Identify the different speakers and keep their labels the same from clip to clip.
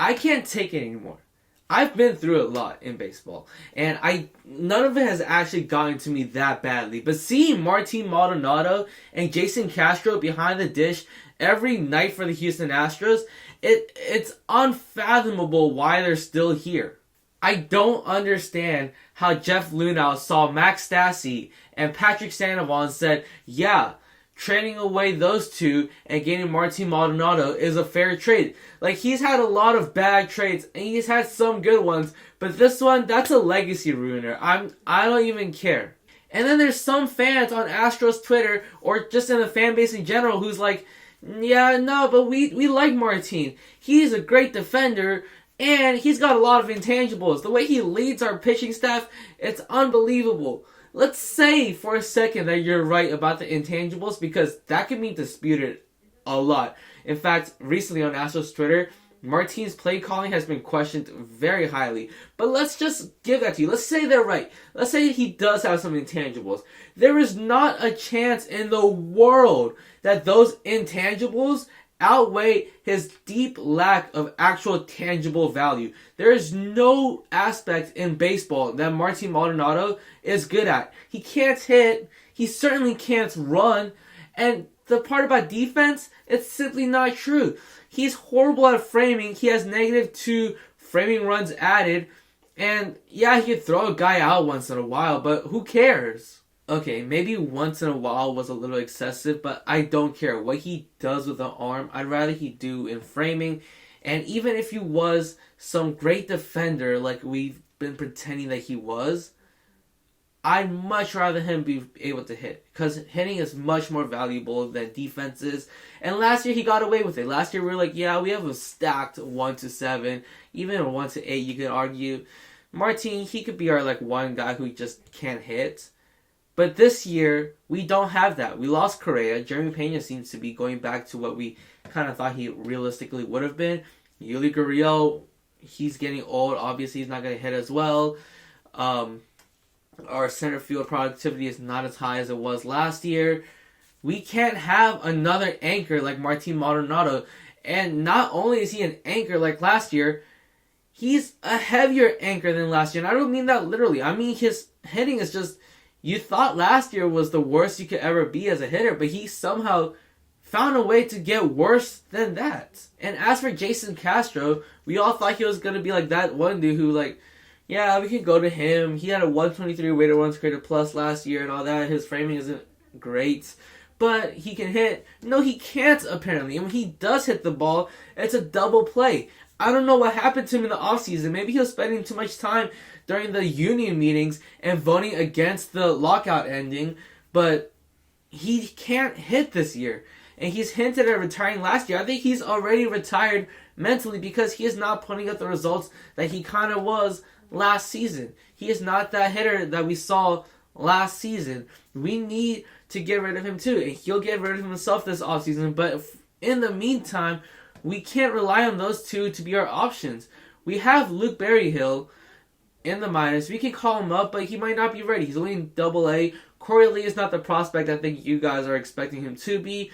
Speaker 1: I can't take it anymore. I've been through a lot in baseball, and none of it has actually gotten to me that badly. But seeing Martin Maldonado and Jason Castro behind the dish every night for the Houston Astros, it's unfathomable why they're still here. I don't understand how Jeff Luhnow saw Max Stassi and Patrick Sandoval and said, yeah, trading away those two and getting Martin Maldonado is a fair trade. Like, he's had a lot of bad trades and he's had some good ones, but this one, that's a legacy ruiner. I don't even care. And then there's some fans on Astros Twitter or just in the fan base in general who's like, yeah, no, but we like Martin. He's a great defender and he's got a lot of intangibles. The way he leads our pitching staff, it's unbelievable. Let's say for a second that you're right about the intangibles, because that can be disputed a lot. In fact, recently on Astros Twitter, Martin's play calling has been questioned very highly. But let's just give that to you. Let's say they're right. Let's say he does have some intangibles. There is not a chance in the world that those intangibles outweigh his deep lack of actual tangible value. There is no aspect in baseball that Martin Maldonado is good at. He can't hit. He certainly can't run. And the part about defense, it's simply not true. He's horrible at framing. He has -2 framing runs added. And yeah, he could throw a guy out once in a while, but who cares? Okay, maybe once in a while was a little excessive, but I don't care. What he does with the arm, I'd rather he do in framing. And even if he was some great defender like we've been pretending that he was, I'd much rather him be able to hit. Because hitting is much more valuable than defense is. And last year he got away with it. Last year we were like, yeah, we have a stacked 1-7. Even a 1-8 you could argue. Martin, he could be our one guy who just can't hit. But this year, we don't have that. We lost Correa. Jeremy Pena seems to be going back to what we kind of thought he realistically would have been. Yuli Gurriel, he's getting old. Obviously, he's not going to hit as well. Our center field productivity is not as high as it was last year. We can't have another anchor like Martin Maldonado. And not only is he an anchor like last year, he's a heavier anchor than last year. And I don't mean that literally. I mean his hitting is just... You thought last year was the worst you could ever be as a hitter, but he somehow found a way to get worse than that. And as for Jason Castro, we all thought he was going to be like that one dude who yeah, we can go to him. He had a 123 weighted runs created plus last year and all that. His framing isn't great, but he can hit. No, he can't apparently. And when he does hit the ball, it's a double play. I don't know what happened to him in the offseason. Maybe he was spending too much time during the union meetings and voting against the lockout ending, but he can't hit this year. And he's hinted at retiring last year. I think he's already retired mentally because he is not putting up the results that he kind of was last season. He is not that hitter that we saw last season. We need to get rid of him too, and he'll get rid of himself this offseason, but in the meantime, we can't rely on those two to be our options. We have Luke Berryhill in the minors. We can call him up, but he might not be ready. He's only in Double-A. Corey Lee is not the prospect I think you guys are expecting him to be.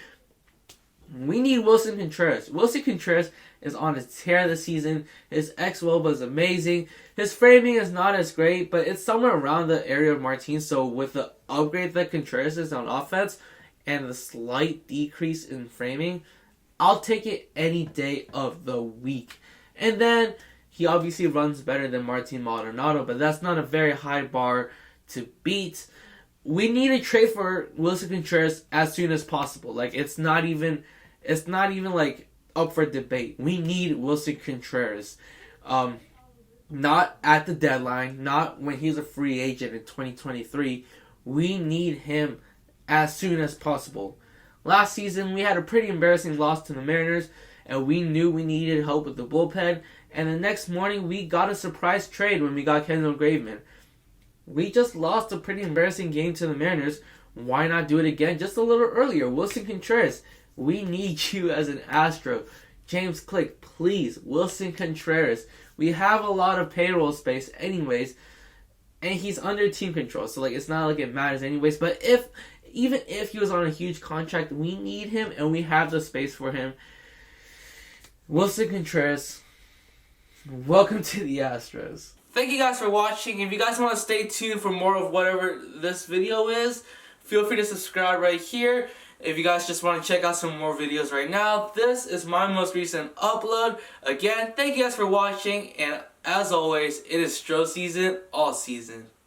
Speaker 1: We need Wilson Contreras. Wilson Contreras is on a tear this season. His ex-Woba is amazing. His framing is not as great, but it's somewhere around the area of Martin. So with the upgrade that Contreras is on offense and the slight decrease in framing, I'll take it any day of the week. And then he obviously runs better than Martin Maldonado, but that's not a very high bar to beat. We need to trade for Wilson Contreras as soon as possible. It's not even up for debate. We need Wilson Contreras. Not at the deadline, not when he's a free agent in 2023. We need him as soon as possible. Last season, we had a pretty embarrassing loss to the Mariners, and we knew we needed help with the bullpen. And the next morning, we got a surprise trade when we got Kendall Graveman. We just lost a pretty embarrassing game to the Mariners. Why not do it again just a little earlier? Wilson Contreras, we need you as an Astro. James Click, please. Wilson Contreras. We have a lot of payroll space anyways, and he's under team control, so it's not like it matters anyways. But even if he was on a huge contract, we need him, and we have the space for him. Wilson Contreras, Welcome to the Astros.
Speaker 2: Thank you guys for watching. If you guys want to stay tuned for more of whatever this video is, feel free to subscribe right here. If you guys just want to check out some more videos right now, this is my most recent upload. Again, thank you guys for watching, and as always, it is Stro season all season.